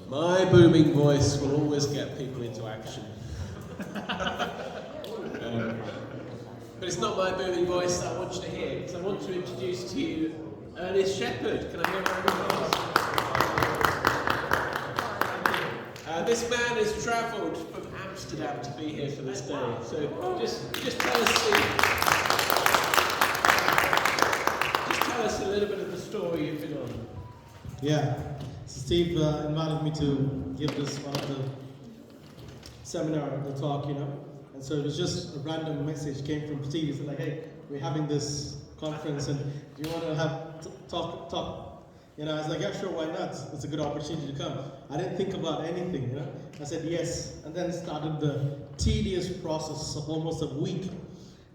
My booming voice will always get people into action. But it's not my booming voice that I want you to hear, because I want to introduce to you Earnest Shepherd. Can I hear a round of applause? This man has travelled from Amsterdam to be here for this day. So just tell us, Steve. Just tell us a little bit of the story you've been on. Yeah, so Steve invited me to give this one of the seminar, the talk, and so it was just a random message came from Steve. He said like, hey, we're having this conference, and do you want to have talk? I was like, yeah, sure, why not? It's a good opportunity to come. I didn't think about anything, I said yes, and then started the tedious process of almost a week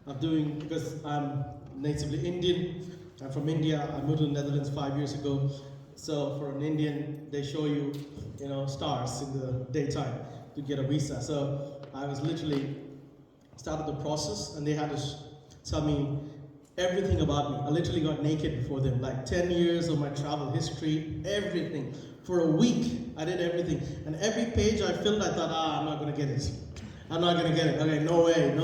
of doing, because I'm natively Indian. I'm from India. I moved to the Netherlands 5 years ago. So for an Indian, they show you, stars in the daytime to get a visa. So I was literally started the process, and they had to tell me everything about me. I literally got naked before them, like 10 years of my travel history, everything. For a week, I did everything. And every page I filled, I thought, I'm not gonna get it. I'm not gonna get it. Okay, no way,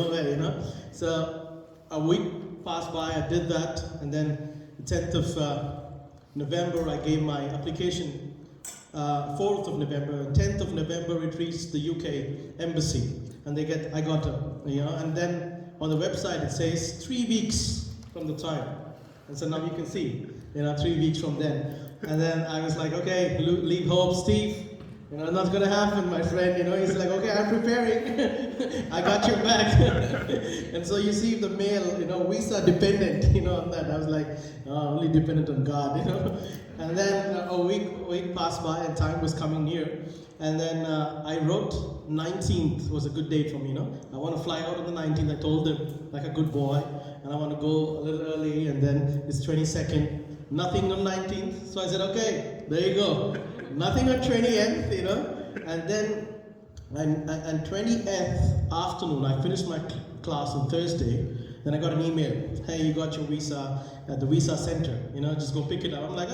So a week passed by, I did that, and then the 10th of November, I gave my application. 4th of November, 10th of November, it reached the UK embassy, and I got it, and then on the website it says 3 weeks from the time, and so now you can see, 3 weeks from then, and then I was like, okay, leave hope, Steve. Not gonna happen, my friend. He's like, okay, I'm preparing. I got your back. And so you see the mail, visa dependent, on that. I was like, only dependent on God, And then a week passed by, and time was coming near. And then I wrote 19th was a good date for me, I want to fly out on the 19th. I told them, like a good boy, and I want to go a little early, and then it's 22nd. Nothing on 19th. So I said, okay, there you go. Nothing on 20th, and then and 20th afternoon, I finished my class on Thursday. Then I got an email, hey, you got your visa at the visa center, just go pick it up. I'm like,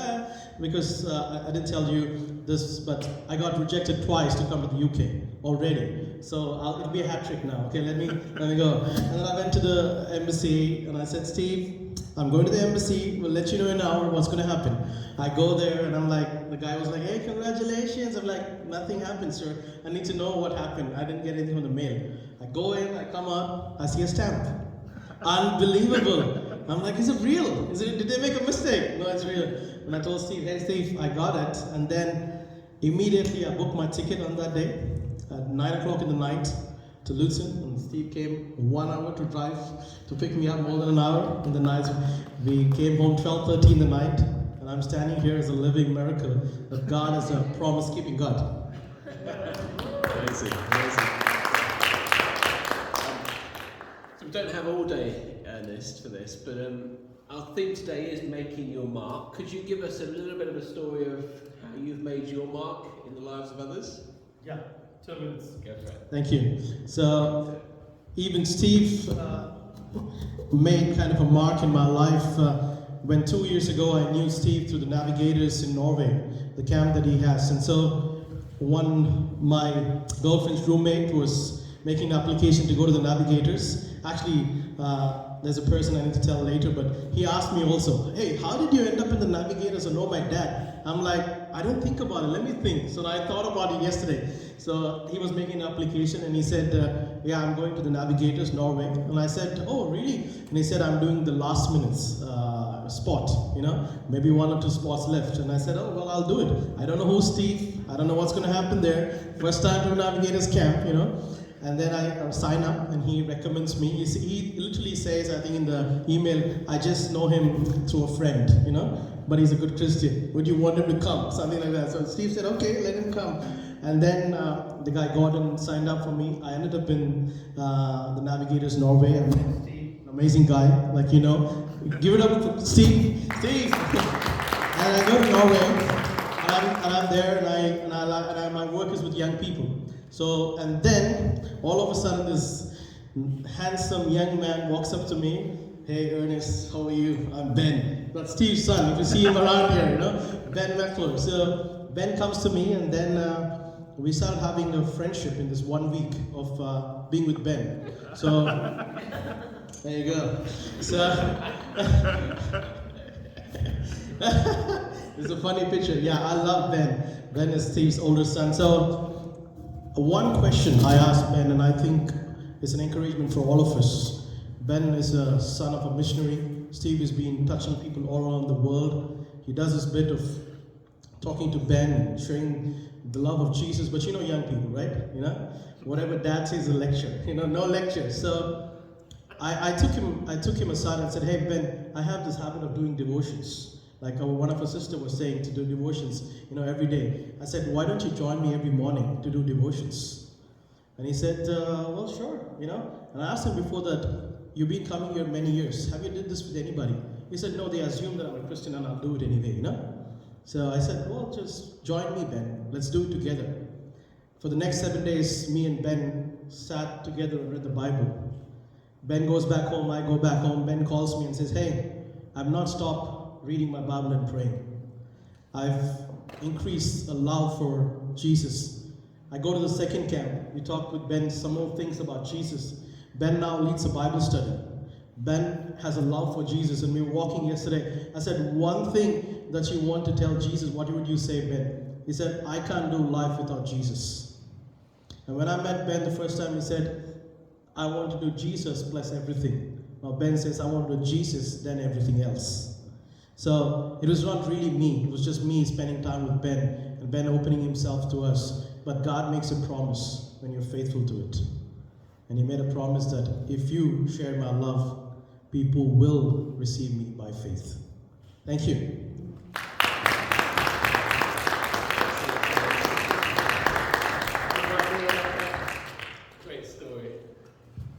because I didn't tell you this, but I got rejected twice to come to the UK already. So it'll be a hat trick now. Okay, let me go. And then I went to the embassy, and I said, Steve, I'm going to the embassy. We'll let you know in an hour what's going to happen. I go there, and I'm like, the guy was like, hey, congratulations. I'm like, nothing happened, sir. I need to know what happened. I didn't get anything on the mail. I go in, I come out, I see a stamp. Unbelievable. I'm like, is it real? Did they make a mistake? No, it's real. And I told Steve, hey, Steve, I got it. And then immediately I booked my ticket on that day at 9 o'clock in the night to Luton, and Steve came 1 hour to drive to pick me up, more than an hour in the night. We came home 12:30 in the night, and I'm standing here as a living miracle that God is a promise-keeping God. Amazing. So we don't have all day, Earnest, for this, but our theme today is making your mark. Could you give us a little bit of a story of how you've made your mark in the lives of others? Yeah. 2 minutes. Go for it. Thank you. So, even Steve made kind of a mark in my life when 2 years ago I knew Steve through the Navigators in Norway, the camp that he has. And so, my girlfriend's roommate was making an application to go to the Navigators. Actually, there's a person I need to tell later, but he asked me also, hey, how did you end up in the Navigators? I know my dad. I'm like, I don't think about it, let me think. So I thought about it yesterday. So he was making an application, and he said, yeah, I'm going to the Navigators, Norway. And I said, oh, really? And he said, I'm doing the last minutes spot, maybe 1 or 2 spots left. And I said, oh, well, I'll do it. I don't know who's Steve. I don't know what's going to happen there. First time to Navigators camp, And then I sign up, and he recommends me. He literally says, I think in the email, I just know him through a friend, but he's a good Christian. Would you want him to come? Something like that. So Steve said, okay, let him come. And then the guy got and signed up for me. I ended up in the Navigators Norway. I met Steve, an amazing guy, Give it up for Steve. Steve! And I go to Norway, and I'm there, and my work is with young people. So, and then, all of a sudden, this handsome young man walks up to me. Hey, Earnest, how are you? I'm Ben. That's Steve's son. If you see him around here, Ben McClure. So, Ben comes to me, and then we started having a friendship in this 1 week of being with Ben. So, there you go. So, it's a funny picture. Yeah, I love Ben. Ben is Steve's older son. So, one question I asked Ben, and I think it's an encouragement for all of us. Ben is a son of a missionary. Steve has been touching people all around the world. He does this bit of talking to Ben and sharing the love of Jesus. But you know young people, right? You know, whatever dad says is a lecture. You know, no lecture. So I took him aside and said, "Hey Ben, I have this habit of doing devotions. Like one of our sisters was saying, to do devotions, you know, every day." I said, "Why don't you join me every morning to do devotions?" And he said, "Well, sure, you know." And I asked him before that, "You've been coming here many years. Have you did this with anybody?" He said, "No, they assume that I'm a Christian and I'll do it anyway, you know." So I said, "Well, just join me, Ben. Let's do it together." For the next 7 days, me and Ben sat together and read the Bible. Ben goes back home, I go back home. Ben calls me and says, "Hey, I've not stopped reading my Bible and praying. I've increased a love for Jesus. I go to the second camp. We talked with Ben some more things about Jesus. Ben now leads a Bible study. Ben has a love for Jesus, and we were walking yesterday. I said, "One thing that you want to tell Jesus, what would you say, Ben?" He said, "I can't do life without Jesus." And when I met Ben the first time, he said, "I want to do Jesus plus everything." Now Ben says, "I want to do Jesus, then everything else." So it was not really me. It was just me spending time with Ben, and Ben opening himself to us. But God makes a promise when you're faithful to it. And he made a promise that if you share my love, people will receive me by faith. Thank you.